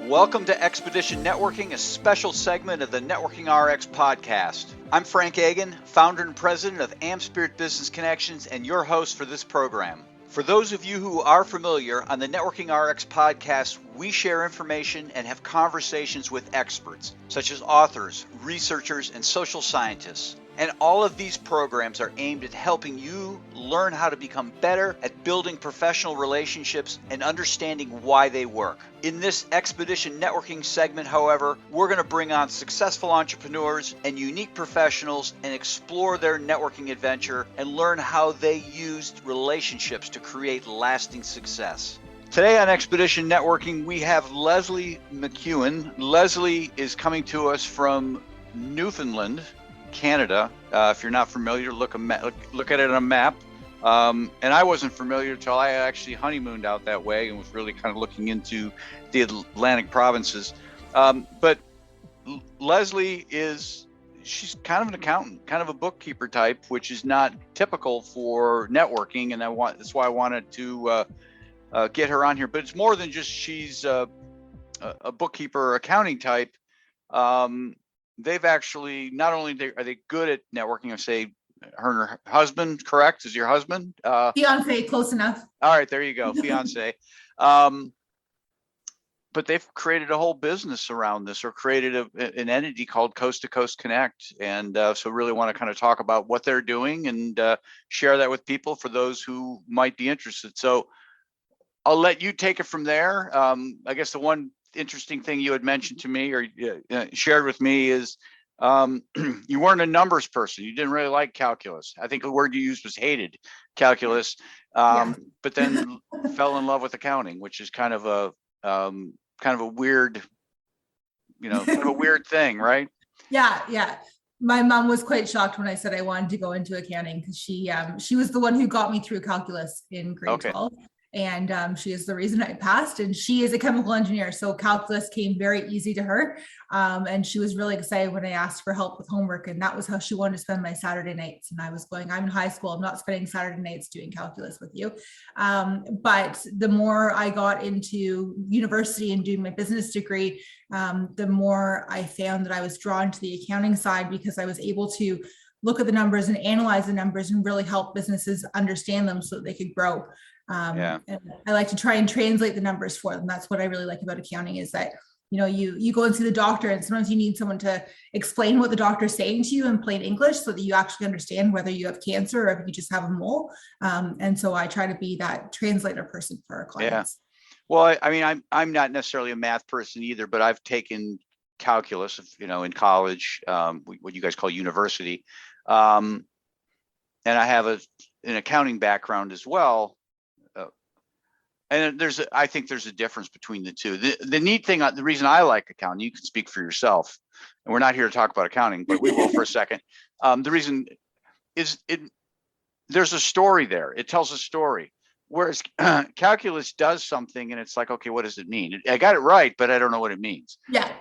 Welcome to Expedition Networking, a special segment of the Networking RX podcast. I'm Frank Agan, founder and president of AmSpirit Business Connections, and your host for this program. For those of you who are familiar, on the Networking RX podcast, we share information and have conversations with experts, such as authors, researchers, and social scientists. And all of these programs are aimed at helping you learn how to become better at building professional relationships and understanding why they work. In this Expedition Networking segment, however, we're going to bring on successful entrepreneurs and unique professionals and explore their networking adventure and learn how they used relationships to create lasting success. Today on Expedition Networking, we have Leslie McEwen. Leslie is coming to us from Newfoundland, Canada. If you're not familiar, look at it on a map. And I wasn't familiar until I actually honeymooned out that way and was really kind of looking into the Atlantic provinces. But Leslie she's kind of an accountant, kind of a bookkeeper type, which is not typical for networking. And that's why I wanted to get her on here. But it's more than just she's a bookkeeper or accounting type. They've actually, not only are they good at networking, I say her and her husband, correct? Is your husband? Fiance, close enough. All right, there you go, fiance. But they've created a whole business around this, or created an entity called Coast to Coast Connect. And so really want to kind of talk about what they're doing and share that with people for those who might be interested. So I'll let you take it from there. I guess the one interesting thing you had mentioned to me or shared with me is you weren't a numbers person. You didn't really like calculus. I think the word you used was hated calculus, but then fell in love with accounting, which is kind of a weird, kind of a weird thing, right? Yeah. My mom was quite shocked when I said I wanted to go into accounting, because she was the one who got me through calculus in grade 12. And she is the reason I passed, and she is a chemical engineer. So calculus came very easy to her. And she was really excited when I asked for help with homework, and that was how she wanted to spend my Saturday nights. And I was going, I'm in high school. I'm not spending Saturday nights doing calculus with you. But the more I got into university and doing my business degree, the more I found that I was drawn to the accounting side, because I was able to look at the numbers and analyze the numbers and really help businesses understand them so that they could grow. And I like to try and translate the numbers for them. That's what I really like about accounting, is that, you go and see the doctor, and sometimes you need someone to explain what the doctor's saying to you in plain English so that you actually understand whether you have cancer or if you just have a mole. And so I try to be that translator person for our clients. Yeah. Well, I mean, I'm not necessarily a math person either, but I've taken calculus, in college, what you guys call university. And I have an accounting background as well. And I think there's a difference between the two. The neat thing, the reason I like accounting, you can speak for yourself, and we're not here to talk about accounting, but we will for a second. The reason is there's a story there. It tells a story. Whereas calculus does something and it's like, okay, what does it mean? I got it right, but I don't know what it means. Yeah.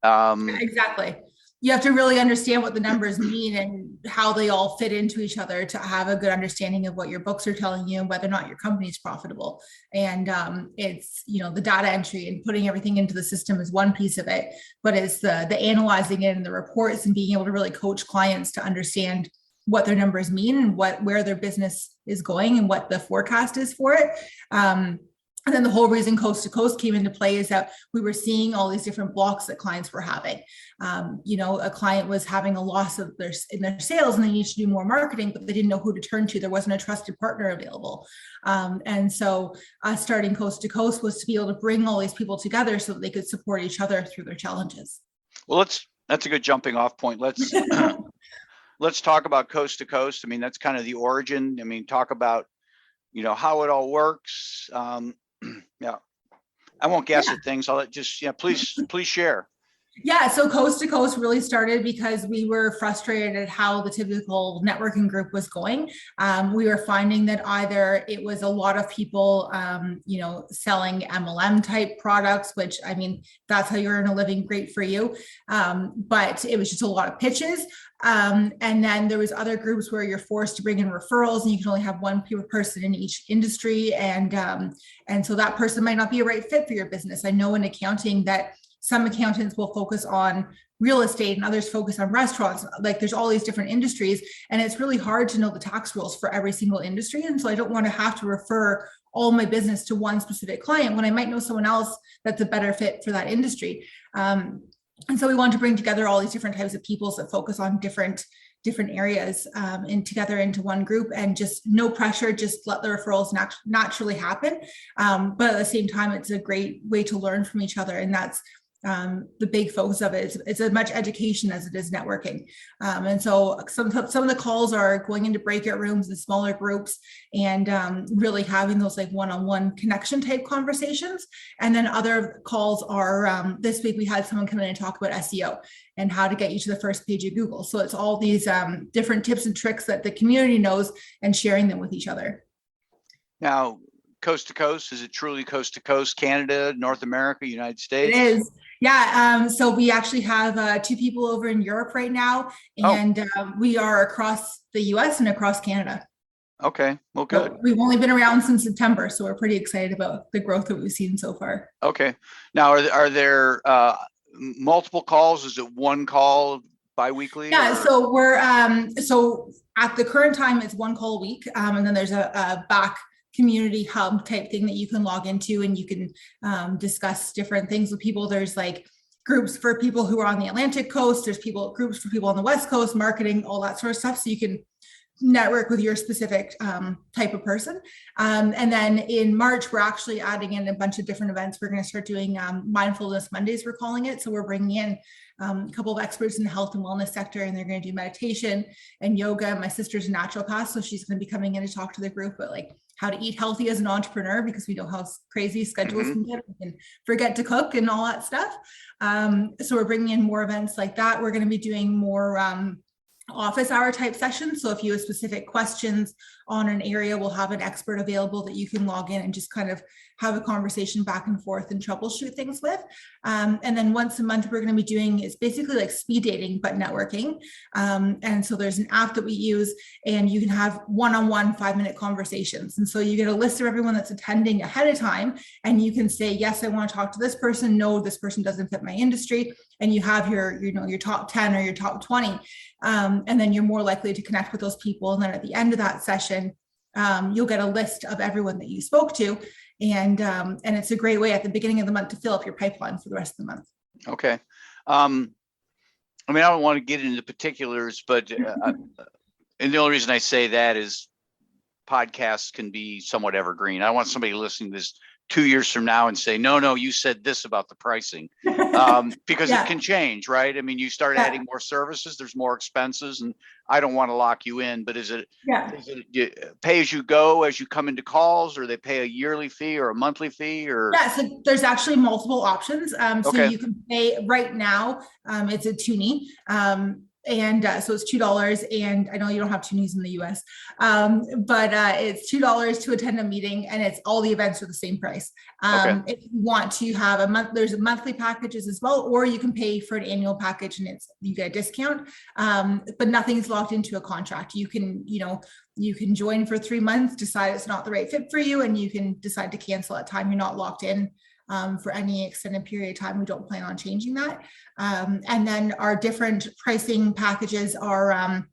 Exactly. You have to really understand what the numbers mean and how they all fit into each other to have a good understanding of what your books are telling you and whether or not your company is profitable. And it's, the data entry and putting everything into the system is one piece of it, but it's the analyzing it and the reports and being able to really coach clients to understand what their numbers mean and where their business is going and what the forecast is for it. And then the whole reason Coast to Coast came into play is that we were seeing all these different blocks that clients were having. A client was having a loss in their sales, and they needed to do more marketing, but they didn't know who to turn to. There wasn't a trusted partner available. And so us starting Coast to Coast was to be able to bring all these people together so that they could support each other through their challenges. Well, that's a good jumping off point. Let's talk about Coast to Coast. I mean, that's kind of the origin. I mean, talk about, how it all works. Yeah, I won't guess at things. I'll please share. Yeah, so Coast to Coast really started because we were frustrated at how the typical networking group was going. We were finding that either it was a lot of people, selling MLM type products, which I mean, that's how you earn a living, great for you. But it was just a lot of pitches. And then there was other groups where you're forced to bring in referrals and you can only have one person in each industry. And so that person might not be a right fit for your business. I know in accounting that some accountants will focus on real estate and others focus on restaurants. Like there's all these different industries and it's really hard to know the tax rules for every single industry. And so I don't want to have to refer all my business to one specific client when I might know someone else that's a better fit for that industry. And so we want to bring together all these different types of people that focus on different areas and together into one group, and just no pressure, just let the referrals naturally happen. But at the same time, it's a great way to learn from each other. And that's the big focus of it. It's as much education as it is networking. And so some of the calls are going into breakout rooms and smaller groups and really having those like one-on-one connection type conversations. And then other calls are, this week we had someone come in and talk about SEO and how to get you to the first page of Google. So it's all these different tips and tricks that the community knows and sharing them with each other. Now, coast to coast, is it truly coast to coast, Canada, North America, United States? It is. Yeah. So we actually have 2 people over in Europe right now, and we are across the US and across Canada. Okay. Well, good. So we've only been around since September, so we're pretty excited about the growth that we've seen so far. Okay. Now, are there multiple calls? Is it one call biweekly? Yeah. Or? So we're so at the current time, it's 1 call a week, and then there's a back community hub type thing that you can log into and you can discuss different things with people. There's like groups for people who are on the Atlantic coast. There's groups for people on the West Coast, marketing, all that sort of stuff. So you can network with your specific type of person. And then in March, we're actually adding in a bunch of different events. We're going to start doing Mindfulness Mondays, we're calling it. So we're bringing in a couple of experts in the health and wellness sector, and they're going to do meditation and yoga. My sister's a naturopath, so she's going to be coming in to talk to the group about like how to eat healthy as an entrepreneur, because we know how crazy schedules can get. We can forget to cook and all that stuff. So we're bringing in more events like that. We're going to be doing more office hour type sessions. So if you have specific questions on an area, we'll have an expert available that you can log in and just kind of have a conversation back and forth and troubleshoot things with. And then once a month, we're going to be doing, it's basically like speed dating, but networking. And so there's an app that we use and you can have one-on-one 5-minute conversations. And so you get a list of everyone that's attending ahead of time. And you can say, yes, I want to talk to this person. No, this person doesn't fit my industry. And you have your top 10 or your top 20. And then you're more likely to connect with those people. And then at the end of that session, you'll get a list of everyone that you spoke to. And it's a great way at the beginning of the month to fill up your pipeline for the rest of the month. Okay. I mean, I don't want to get into particulars, but and the only reason I say that is podcasts can be somewhat evergreen. I don't want somebody listening to this 2 years from now and say, no, you said this about the pricing, because it can change, right? I mean, you start adding more services, there's more expenses, and I don't want to lock you in, but is it pay as you go as you come into calls, or they pay a yearly fee or a monthly fee? Or so there's actually multiple options. So you can pay right now, it's a toonie. And so it's $2. And I know you don't have Toonies in the US, but it's $2 to attend a meeting, and it's all the events are the same price. If you want to have a month, there's a monthly packages as well, or you can pay for an annual package and you get a discount, but nothing's locked into a contract. You can join for 3 months, decide it's not the right fit for you, and you can decide to cancel at time. You're not locked in for any extended period of time. We don't plan on changing that. And then our different pricing packages are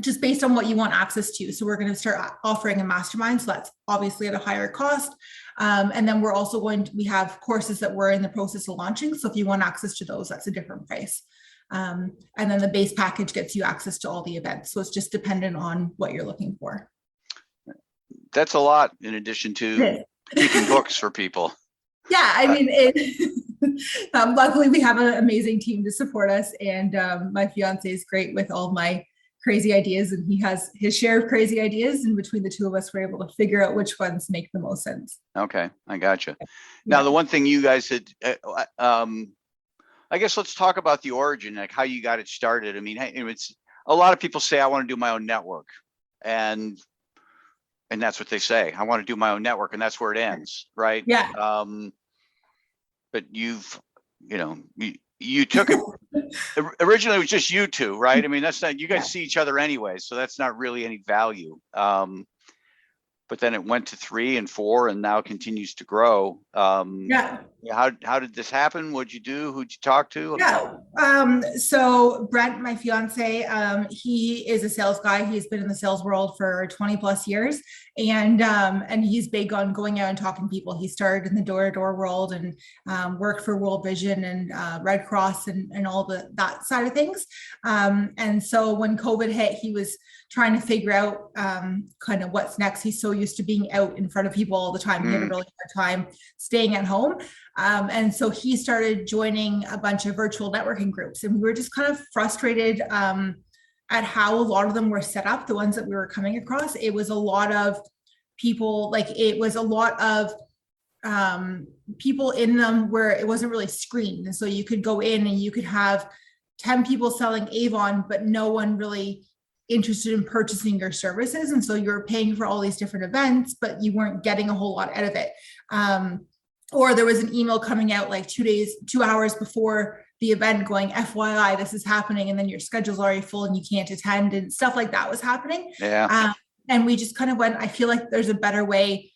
just based on what you want access to. So we're going to start offering a mastermind. So that's obviously at a higher cost. And then we're also we have courses that we're in the process of launching. So if you want access to those, that's a different price. And then the base package gets you access to all the events. So it's just dependent on what you're looking for. That's a lot in addition to keeping books for people. Yeah, I mean, luckily we have an amazing team to support us, and my fiance is great with all my crazy ideas, and he has his share of crazy ideas, and between the two of us, we're able to figure out which ones make the most sense. Okay, I gotcha. Now, the one thing you guys had, I guess let's talk about the origin, like how you got it started. I mean, it's a lot of people say, I want to do my own network. And that's what they say. I want to do my own network, and that's where it ends, right? Yeah. But you took it. Originally, it was just you two, right? I mean, that's not, you guys see each other anyway, so that's not really any value. But then it went to 3 and 4, and now continues to grow. How did this happen? What'd you do? Who'd you talk to? So Brent, my fiance, he is a sales guy. He's been in the sales world for 20 plus years, and he's big on going out and talking to people. He started in the door-to-door world and worked for World Vision and Red Cross and all that side of things. And so when COVID hit, he was trying to figure out kind of what's next. He's so used to being out in front of people all the time. He had a really hard time staying at home. And so he started joining a bunch of virtual networking groups, and we were just kind of frustrated at how a lot of them were set up, the ones that we were coming across. It was a lot of people, people in them where it wasn't really screened. And so you could go in and you could have 10 people selling Avon, but no one really interested in purchasing your services. And so you're paying for all these different events, but you weren't getting a whole lot out of it. Or there was an email coming out like 2 hours before the event going, FYI, this is happening. And then your schedule's already full and you can't attend, and stuff like that was happening. And we just kind of went, I feel like there's a better way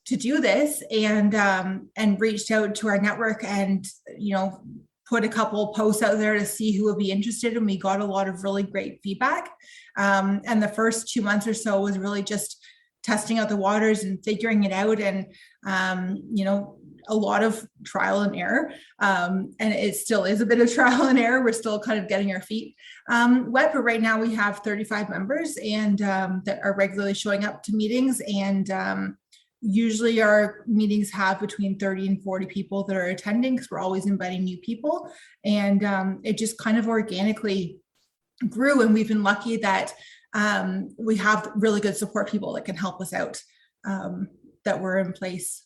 to do this, and reached out to our network and, put a couple posts out there to see who would be interested. And we got a lot of really great feedback. And the first 2 months or so was really just testing out the waters and figuring it out. And, a lot of trial and error. And it still is a bit of trial and error. We're still kind of getting our feet wet, but right now we have 35 members and that are regularly showing up to meetings. And usually our meetings have between 30 and 40 people that are attending, because we're always inviting new people. And it just kind of organically grew. And we've been lucky that we have really good support people that can help us out, that were in place.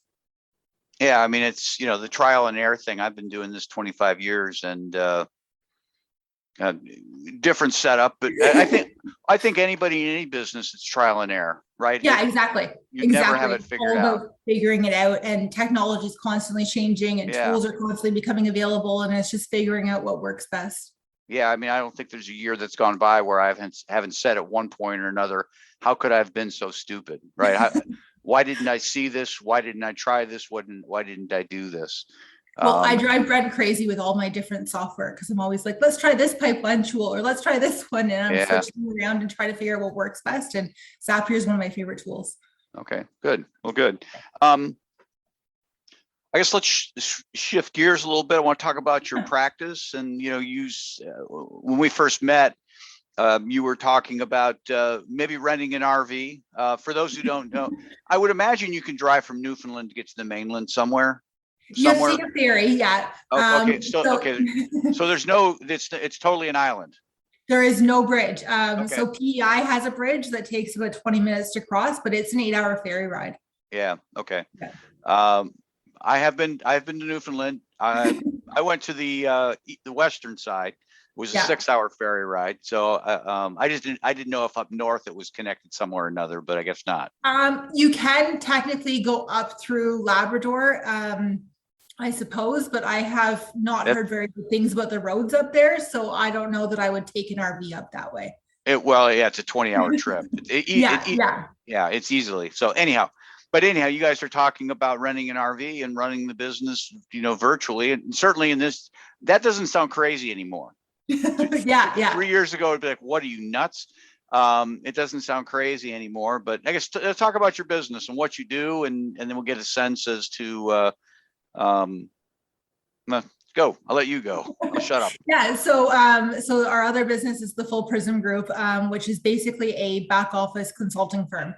Yeah, I mean, it's, the trial and error thing. I've been doing this 25 years and different setup, but I think anybody in any business, it's trial and error, right? Yeah, exactly. You never have it figured out. Figuring it out, and technology is constantly changing, and tools are constantly becoming available, and it's just figuring out what works best. Yeah, I mean, I don't think there's a year that's gone by where I haven't said at one point or another, how could I have been so stupid, right? Why didn't I see this? Why didn't I try this? Why didn't I do this? Well, I drive Brent crazy with all my different software, because I'm always like, let's try this pipeline tool, or let's try this one. And I'm switching around and try to figure out what works best. And Zapier is one of my favorite tools. Okay, good. Well, good. I guess let's shift gears a little bit. I want to talk about your practice and, when we first met, you were talking about maybe renting an RV. For those who don't know, I would imagine you can drive from Newfoundland to get to the mainland somewhere. You have to take a ferry, yeah. Okay, so there's no, it's totally an island. There is no bridge. So PEI has a bridge that takes about 20 minutes to cross, but it's an 8-hour ferry ride. Yeah. Okay. Yeah. I've been to Newfoundland. I went to the western side. It was a 6-hour ferry ride. So I didn't know if up north it was connected somewhere or another, but I guess not. You can technically go up through Labrador, I suppose, but I have not heard very good things about the roads up there. So I don't know that I would take an RV up that way. It's a 20-hour trip. It's easily. So anyhow, you guys are talking about renting an RV and running the business, virtually. And certainly in this, that doesn't sound crazy anymore. 3 years ago, it'd be like, what are you, nuts? It doesn't sound crazy anymore, but I guess let's talk about your business and what you do, and then we'll get a sense as to go. I'll let you go. I'll shut up. Yeah. So our other business is the Full Prism Group, which is basically a back office consulting firm,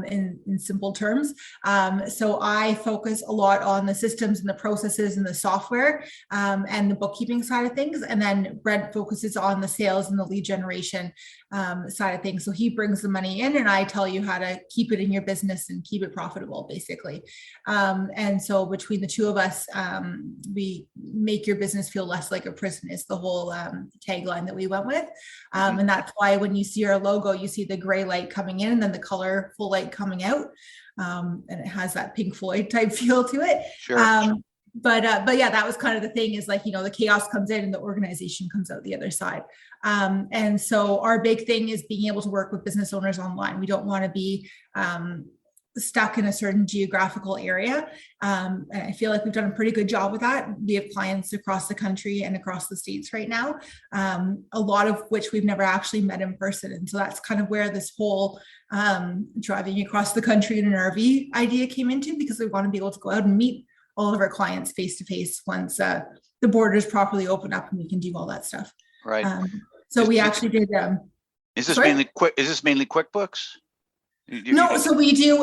in simple terms. So I focus a lot on the systems and the processes and the software, and the bookkeeping side of things. And then Brent focuses on the sales and the lead generation side of things. So he brings the money in, and I tell you how to keep it in your business and keep it profitable, basically. And so between the two of us, we make your business feel less like a prison is the whole tagline that we went with. And that's why when you see our logo, you see the gray light coming in and then the colorful light coming out. And it has that Pink Floyd type feel to it. Sure. But yeah, that was kind of the thing is like, the chaos comes in and the organization comes out the other side. And so our big thing is being able to work with business owners online. We don't want to be stuck in a certain geographical area. And I feel like we've done a pretty good job with that. We have clients across the country and across the states right now, a lot of which we've never actually met in person. And so that's kind of where this whole driving across the country in an RV idea came into, because we want to be able to go out and meet all of our clients face to face once the borders properly open up and we can do all that stuff. Right. So we actually did. Is this mainly QuickBooks? No, so we do.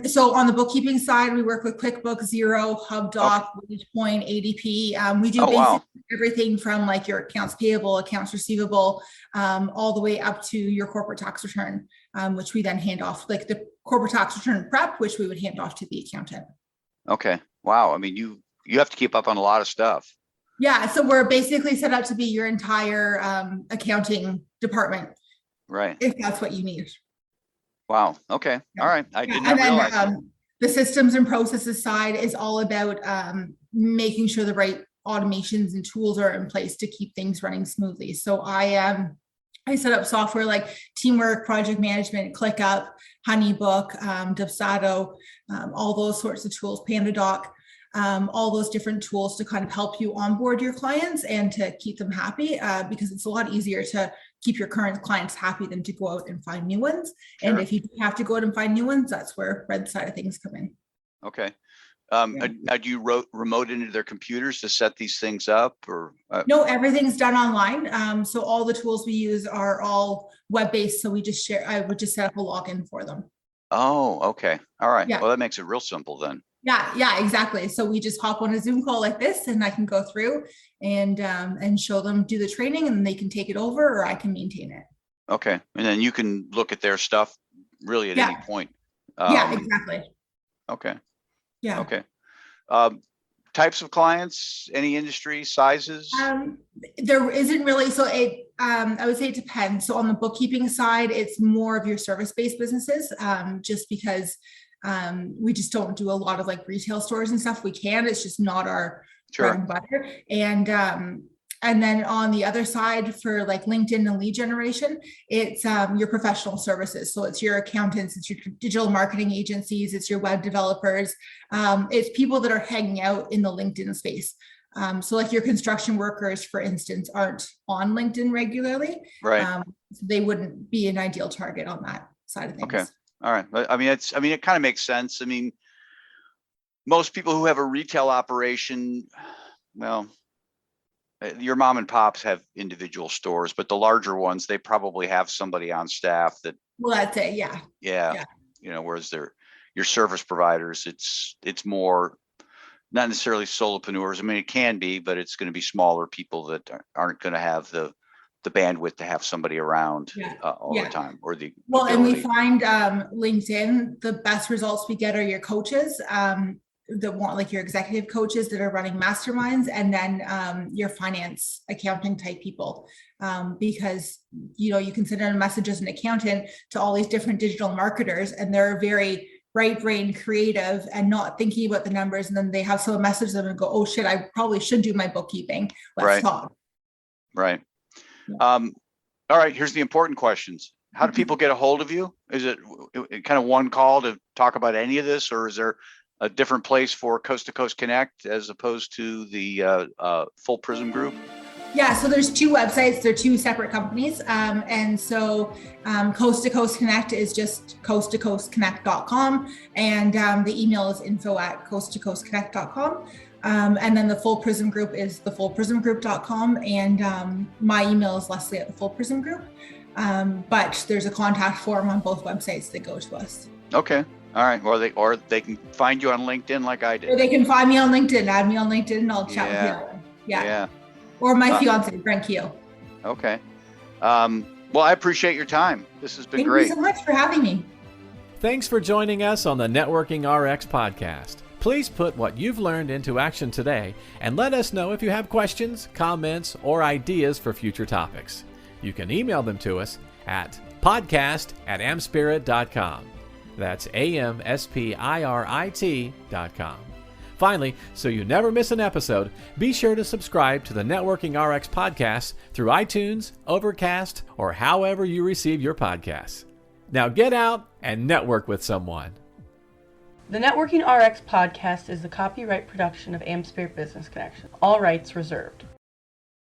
So on the bookkeeping side, we work with QuickBooks, Xero, HubDoc, WagePoint, ADP. We do basically everything from like your accounts payable, accounts receivable, all the way up to your corporate tax return, which we then hand off, like the corporate tax return prep, which we would hand off to the accountant. Okay. Wow. I mean, you have to keep up on a lot of stuff. Yeah. So we're basically set up to be your entire accounting department. Right. If that's what you need. Wow. Okay. All right. I did not realize that. The systems and processes side is all about making sure the right automations and tools are in place to keep things running smoothly. So I set up software like Teamwork, Project Management, ClickUp, HoneyBook, Dubsado, all those sorts of tools, PandaDoc, all those different tools to kind of help you onboard your clients and to keep them happy, because it's a lot easier to keep your current clients happy than to go out and find new ones. Sure. And if you have to go out and find new ones, that's where Fred's side of things come in. Okay. Do you remote into their computers to set these things up, or? No, everything's done online. So all the tools we use are all web-based. So I would just set up a login for them. Oh, okay. All right. Yeah. Well, that makes it real simple then. Yeah, exactly. So we just hop on a Zoom call like this, and I can go through and show them, do the training, and they can take it over, or I can maintain it. Okay, and then you can look at their stuff really at any point. Yeah, exactly. Okay. Yeah. Okay. Types of clients, any industry, sizes? There isn't really. So I would say it depends. So on the bookkeeping side, it's more of your service-based businesses, just because we just don't do a lot of like retail stores and stuff. We can, it's just not our bread and butter. And then on the other side for like LinkedIn and lead generation, it's your professional services. So it's your accountants, it's your digital marketing agencies, it's your web developers. It's people that are hanging out in the LinkedIn space. So like your construction workers, for instance, aren't on LinkedIn regularly. Right. So they wouldn't be an ideal target on that side of things. Okay. All right. I mean, it kind of makes sense. I mean, most people who have a retail operation, well, your mom and pops have individual stores, but the larger ones, they probably have somebody on staff that. Well, that's it. Yeah. Yeah. Whereas your service providers, it's more, not necessarily solopreneurs. I mean, it can be, but it's going to be smaller people that aren't going to have the bandwidth to have somebody around all the time, or the ability. And we find LinkedIn, the best results we get are your coaches that want, like your executive coaches that are running masterminds, and then your finance accounting type people, because you can send out a message as an accountant to all these different digital marketers, and they're very right brain creative and not thinking about the numbers, and then they have someone message them and go, oh shit, I probably should do my bookkeeping. Let's talk. Right. All right, here's the important questions. How do people get a hold of you? Is it kind of one call to talk about any of this, or is there a different place for Coast to Coast Connect as opposed to the Full Prism Group? Yeah, so there's two websites. They're two separate companies. And so Coast to Coast Connect is just coasttocoastconnect.com. And the email is info@coasttocoastconnect.com. And then the Full Prism Group is thefullprismgroup.com. And my email is Leslie@thefullprismgroup. But there's a contact form on both websites that go to us. Okay. All right. Or they can find you on LinkedIn like I did. Or they can find me on LinkedIn, add me on LinkedIn, and I'll chat with you. Yeah. Or my fiance, Brent Keel. Okay. Well, I appreciate your time. This has been great. Thank you so much for having me. Thanks for joining us on the Networking RX podcast. Please put what you've learned into action today and let us know if you have questions, comments, or ideas for future topics. You can email them to us at podcast@amspirit.com. That's AmSpirit.com. Finally, so you never miss an episode, be sure to subscribe to the Networking RX podcast through iTunes, Overcast, or however you receive your podcasts. Now get out and network with someone. The Networking RX podcast is the copyright production of AmSpirit Business Connection. All rights reserved.